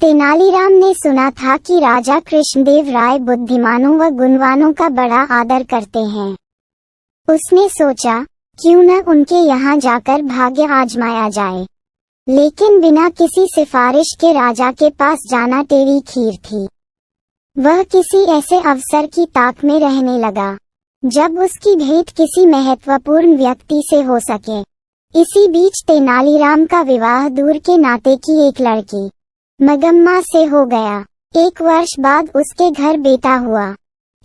तेनालीराम ने सुना था कि राजा कृष्णदेव राय बुद्धिमानों व गुणवानों का बड़ा आदर करते हैं। उसने सोचा, क्यों न उनके यहाँ जाकर भाग्य आजमाया जाए। लेकिन बिना किसी सिफारिश के राजा के पास जाना टेढ़ी खीर थी। वह किसी ऐसे अवसर की ताक में रहने लगा जब उसकी भेंट किसी महत्वपूर्ण व्यक्ति से हो सके। इसी बीच तेनालीराम का विवाह दूर के नाते की एक लड़की मगम्मा से हो गया। 1 वर्ष बाद उसके घर बेटा हुआ।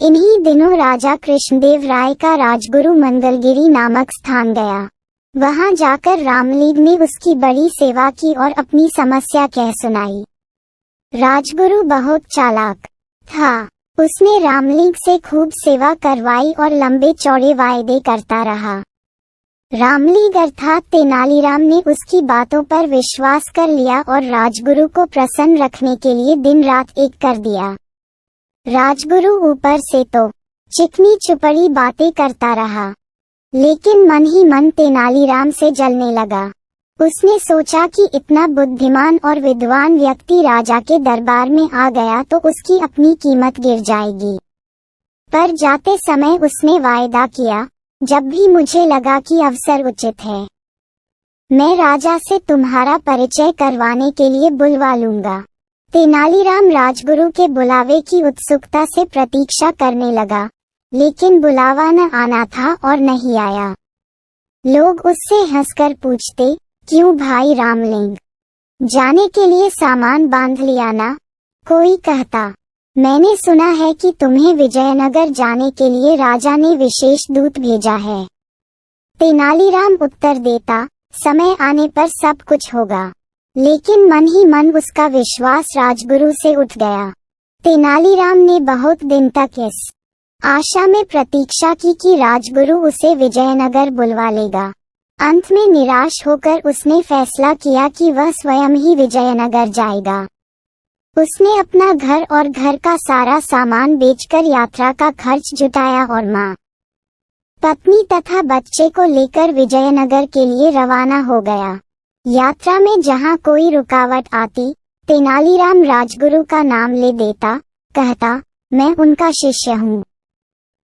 इन्हीं दिनों राजा कृष्णदेव राय का राजगुरु मंगलगिरी नामक स्थान गया। वहां जाकर रामलीग ने उसकी बड़ी सेवा की और अपनी समस्या कह सुनाई। राजगुरु बहुत चालाक था। उसने रामलीग से खूब सेवा करवाई और लंबे चौड़े वायदे करता रहा। रामलीग अर्थात तेनालीराम ने उसकी बातों पर विश्वास कर लिया और राजगुरु को प्रसन्न रखने के लिए दिन रात एक कर दिया। राजगुरु ऊपर से तो चिकनी चुपड़ी बातें करता रहा, लेकिन मन ही मन तेनालीराम से जलने लगा। उसने सोचा कि इतना बुद्धिमान और विद्वान व्यक्ति राजा के दरबार में आ गया तो उसकी अपनी कीमत गिर जाएगी। पर जाते समय उसने वायदा किया, जब भी मुझे लगा कि अवसर उचित है, मैं राजा से तुम्हारा परिचय करवाने के लिए बुलवा लूंगा। तेनालीराम राजगुरु के बुलावे की उत्सुकता से प्रतीक्षा करने लगा, लेकिन बुलावा न आना था और नहीं आया। लोग उससे हंसकर पूछते, क्यों भाई रामलिंग, जाने के लिए सामान बांध लिया ना? कोई कहता, मैंने सुना है कि तुम्हें विजयनगर जाने के लिए राजा ने विशेष दूत भेजा है। तेनालीराम उत्तर देता, समय आने पर सब कुछ होगा। लेकिन मन ही मन उसका विश्वास राजगुरु से उठ गया। तेनालीराम ने बहुत दिन तक इस आशा में प्रतीक्षा की कि राजगुरु उसे विजयनगर बुलवा लेगा। अंत में निराश होकर उसने फैसला किया कि वह स्वयं ही विजयनगर जाएगा। उसने अपना घर और घर का सारा सामान बेचकर यात्रा का खर्च जुटाया और माँ, पत्नी तथा बच्चे को लेकर विजयनगर के लिए रवाना हो गया। यात्रा में जहाँ कोई रुकावट आती, तेनालीराम राजगुरु का नाम ले देता, कहता, मैं उनका शिष्य हूँ।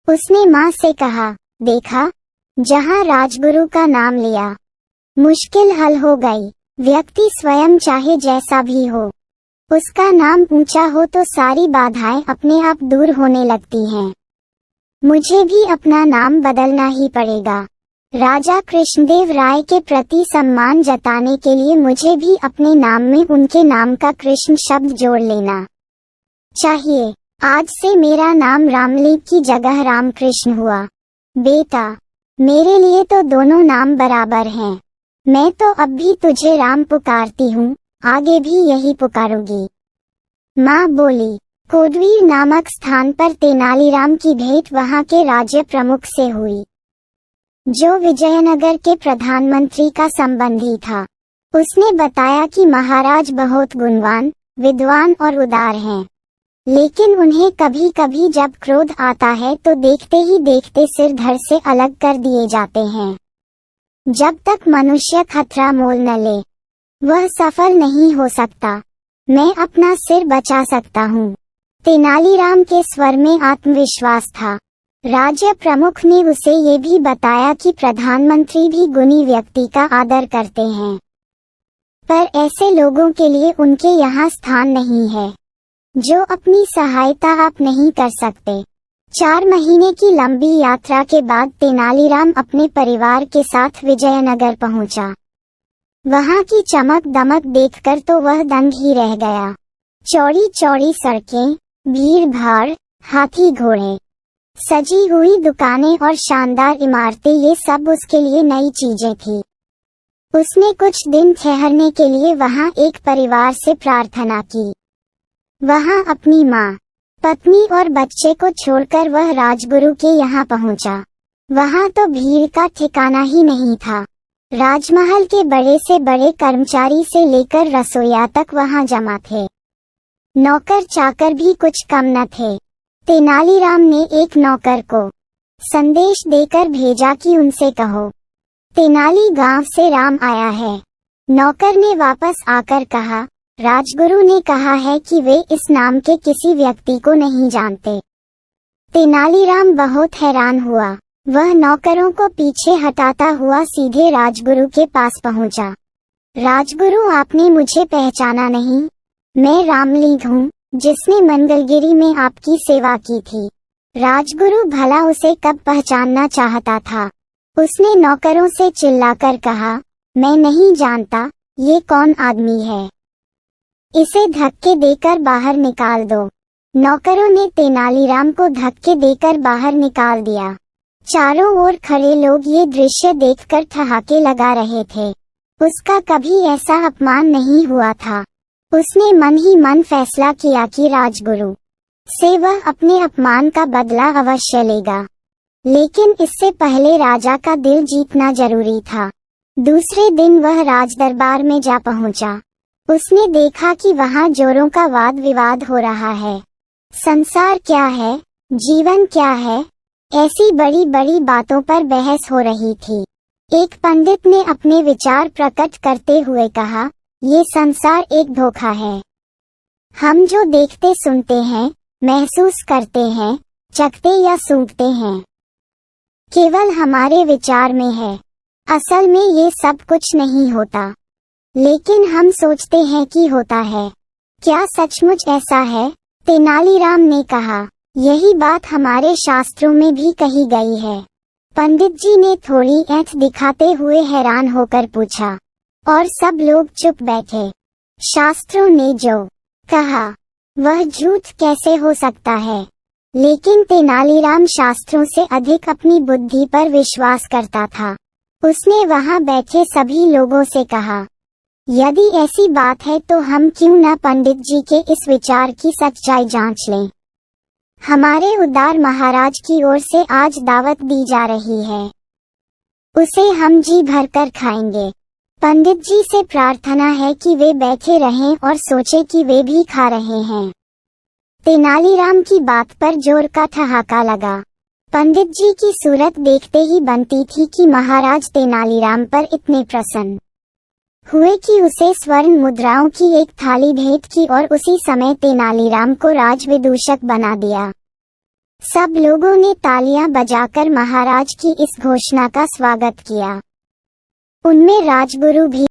उसने माँ से कहा, देखा, जहाँ राजगुरु का नाम लिया, मुश्किल हल हो गई। व्यक्ति स्वयं चाहे जैसा भी हो, उसका नाम ऊंचा हो तो सारी बाधाएं अपने आप दूर होने लगती हैं। मुझे भी अपना नाम बदलना ही पड़ेगा। राजा कृष्णदेव राय के प्रति सम्मान जताने के लिए मुझे भी अपने नाम में उनके नाम का कृष्ण शब्द जोड़ लेना चाहिए। आज से मेरा नाम रामलीग की जगह रामकृष्ण हुआ। बेटा, मेरे लिए तो दोनों नाम बराबर हैं। मैं तो अब भी तुझे राम पुकारती हूँ, आगे भी यही पुकारूंगी। माँ बोली। कोडवीर नामक स्थान पर तेनालीराम की भेंट वहाँ के राज्य प्रमुख से हुई, जो विजयनगर के प्रधानमंत्री का संबंधी था। उसने बताया कि महाराज बहुत गुणवान, विद्वान और उदार हैं, लेकिन उन्हें कभी कभी जब क्रोध आता है तो देखते ही देखते सिर धड़ से अलग कर दिए जाते हैं। जब तक मनुष्य खतरा मोल न ले, वह सफल नहीं हो सकता। मैं अपना सिर बचा सकता हूँ। तेनालीराम के स्वर में आत्मविश्वास था। राज्य प्रमुख ने उसे ये भी बताया कि प्रधानमंत्री भी गुणी व्यक्ति का आदर करते हैं, पर ऐसे लोगों के लिए उनके यहाँ स्थान नहीं है जो अपनी सहायता आप नहीं कर सकते। 4 महीने की लंबी यात्रा के बाद तेनालीराम अपने परिवार के साथ विजयनगर पहुंचा। वहां की चमक दमक देखकर तो वह दंग ही रह गया। चौड़ी चौड़ी सड़कें, भीड़ भाड़, हाथी घोड़े, सजी हुई दुकानें और शानदार इमारतें, ये सब उसके लिए नई चीजें थी। उसने कुछ दिन ठहरने के लिए वहां एक परिवार से प्रार्थना की। वहां अपनी माँ, पत्नी और बच्चे को छोड़कर वह राजगुरु के यहाँ पहुंचा। वहां तो भीड़ का ठिकाना ही नहीं था। राजमहल के बड़े से बड़े कर्मचारी से लेकर रसोइया तक वहां जमा थे। नौकर चाकर भी कुछ कम न थे। तेनालीराम ने एक नौकर को संदेश देकर भेजा कि उनसे कहो, तेनाली गांव से राम आया है। नौकर ने वापस आकर कहा, राजगुरु ने कहा है कि वे इस नाम के किसी व्यक्ति को नहीं जानते। तेनालीराम बहुत हैरान हुआ। वह नौकरों को पीछे हटाता हुआ सीधे राजगुरु के पास पहुंचा। राजगुरु, आपने मुझे पहचाना नहीं? मैं रामलिंग हूँ, जिसने मंगलगिरी में आपकी सेवा की थी। राजगुरु भला उसे कब पहचानना चाहता था। उसने नौकरों से चिल्लाकर कहा, मैं नहीं जानता, ये कौन आदमी है? इसे धक्के देकर बाहर निकाल दो। नौकरों ने तेनालीराम को धक्के देकर बाहर निकाल दिया। चारों ओर खड़े लोग ये दृश्य देखकर ठहाके लगा रहे थे। उसका कभी ऐसा अपमान नहीं हुआ था। उसने मन ही मन फैसला किया कि राजगुरु से वह अपने अपमान का बदला अवश्य लेगा। लेकिन इससे पहले राजा का दिल जीतना जरूरी था। दूसरे दिन वह राजदरबार में जा पहुंचा। उसने देखा कि वहां जोरों का वाद विवाद हो रहा है। संसार क्या है, जीवन क्या है, ऐसी बड़ी बड़ी बातों पर बहस हो रही थी। एक पंडित ने अपने विचार प्रकट करते हुए कहा, ये संसार एक धोखा है। हम जो देखते सुनते हैं, महसूस करते हैं, चखते या सूंघते हैं, केवल हमारे विचार में है। असल में ये सब कुछ नहीं होता, लेकिन हम सोचते हैं कि होता है। क्या सचमुच ऐसा है? तेनालीराम ने कहा, यही बात हमारे शास्त्रों में भी कही गई है। पंडित जी ने थोड़ी ऐंठ दिखाते हुए हैरान होकर पूछा, और सब लोग चुप बैठे। शास्त्रों ने जो कहा वह झूठ कैसे हो सकता है? लेकिन तेनालीराम शास्त्रों से अधिक अपनी बुद्धि पर विश्वास करता था। उसने वहां बैठे सभी लोगों से कहा, यदि ऐसी बात है तो हम क्यों न पंडित जी के इस विचार की सच्चाई जांच लें। हमारे उदार महाराज की ओर से आज दावत दी जा रही है, उसे हम जी भरकर खाएंगे। पंडित जी से प्रार्थना है कि वे बैठे रहें और सोचें कि वे भी खा रहे हैं। तेनालीराम की बात पर जोर का ठहाका लगा। पंडित जी की सूरत देखते ही बनती थी कि महाराज तेनालीराम पर इतने प्रसन्न हुए कि उसे स्वर्ण मुद्राओं की एक थाली भेंट की और उसी समय तेनालीराम को राजविदूषक बना दिया। सब लोगों ने तालियां बजाकर महाराज की इस घोषणा का स्वागत किया। उनमें राजगुरु भी